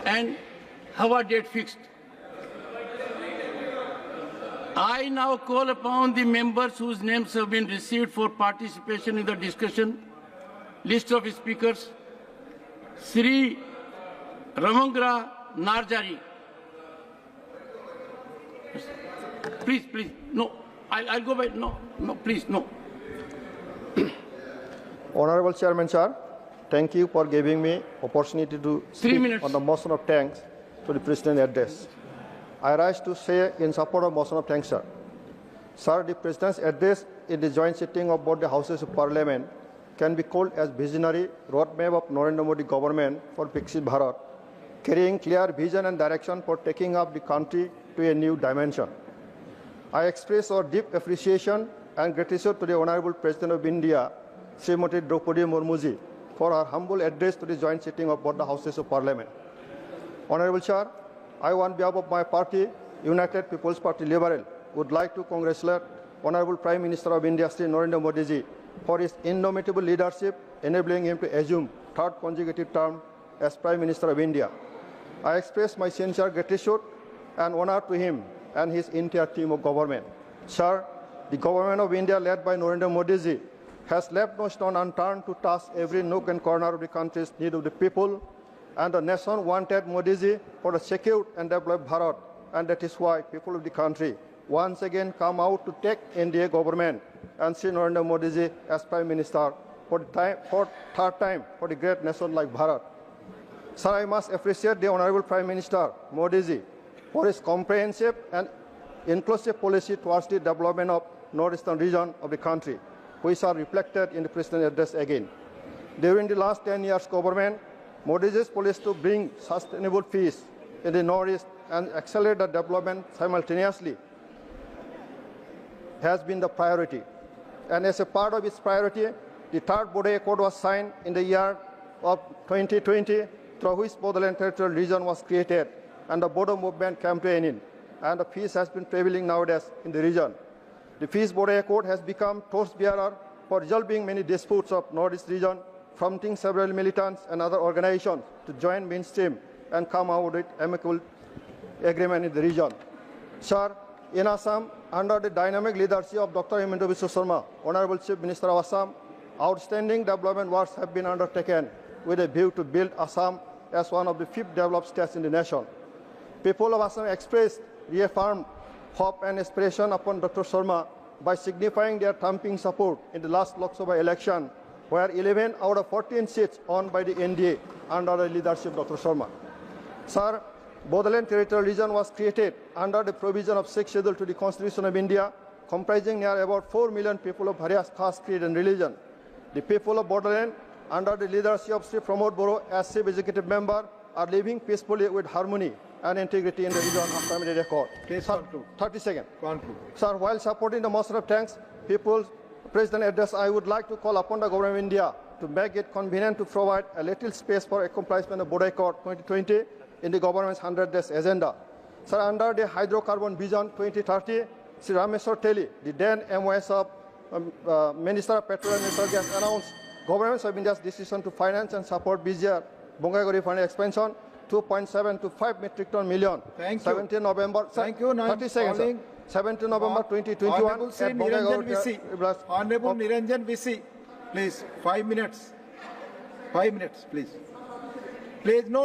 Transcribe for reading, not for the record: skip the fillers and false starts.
and have a date fixed. I now call upon the members whose names have been received for participation in the discussion. List of speakers. Sri Ramangra Narjari. Please, please. No, I'll go by. No, please, no. Honorable Chairman, sir, thank you for giving me opportunity to speak on the motion of thanks to the President's address. I rise to say in support of motion of thanks, sir. Sir, the President's address in the joint sitting of both the Houses of Parliament can be called as visionary roadmap of Narendra Modi government for Viksit Bharat, carrying clear vision and direction for taking up the country to a new dimension. I express our deep appreciation and gratitude to the Honorable President of India, Srimati Draupadi Murmuji, for her humble address to the joint sitting of both the Houses of Parliament. Honorable Chair, I, on behalf of my party, United People's Party Liberal, would like to congratulate Honorable Prime Minister of India, Sri Narendra Modi ji, for his indomitable leadership, enabling him to assume third consecutive term as Prime Minister of India. I express my sincere gratitude and honor to him and his entire team of government. Sir, the government of India, led by Narendra Modi ji, has left no stone unturned to touch every nook and corner of the country's need of the people, and the nation wanted Modi ji for a secure and developed Bharat, and that is why people of the country once again come out to take NDA government and see Narendra Modi ji as Prime Minister for third time for the great nation like Bharat. Sir, I must appreciate the Honorable Prime Minister Modi ji for his comprehensive and inclusive policy towards the development of northeastern region of the country, which are reflected in the President's address again. During the last 10 years government, Modi ji's policy to bring sustainable peace in the northeast and accelerate the development simultaneously has been the priority. And as a part of its priority, the third Bodo Accord was signed in the year of 2020, through which Bodoland Territorial Region was created, and the Bodo movement came to an end, and the peace has been prevailing nowadays in the region. The Peace Bodo Accord has become torchbearer for resolving many disputes of Northeast region, prompting several militants and other organizations to join mainstream and come out with amicable agreement in the region. Sir, in Assam, under the dynamic leadership of Dr. Himanta Biswa Sarma, Honorable Chief Minister of Assam, outstanding development works have been undertaken with a view to build Assam as one of the 5th developed states in the nation. People of Assam expressed, reaffirmed hope and aspiration upon Dr. Sarma by signifying their thumping support in the last Lok Sabha election, where 11 out of 14 seats won by the NDA under the leadership of Dr. Sarma. Sir, Bodoland Territorial Region was created under the provision of 6th Schedule to the Constitution of India, comprising near about 4 million people of various caste, creed and religion. The people of Bodoland, under the leadership of Sri Pramod Boro as Chief Executive Member, are living peacefully with harmony and integrity in the region after immediate accord. Please Sir, conclude. 30 seconds. Conclude. Sir, while supporting the motion of thanks, People's President address, I would like to call upon the government of India to make it convenient to provide a little space for accomplishment of Bodo Accord 2020 in the government's 100-day agenda. Sir, under the Hydrocarbon Vision 2030, Sri Rameswar Teli, the then MOS of Minister of Petroleum and Natural Gas, announced Government of India's decision to finance and support BGR Bongaigaon refinery expansion 2.7 to 5 metric ton million. Thank you. 17 November. Thank you. 30 seconds. Sir. 17 November 2021. Honorable Sri Niranjan VC. Honorable Niranjan VC. Please, 5 minutes. 5 minutes, please. Please, no.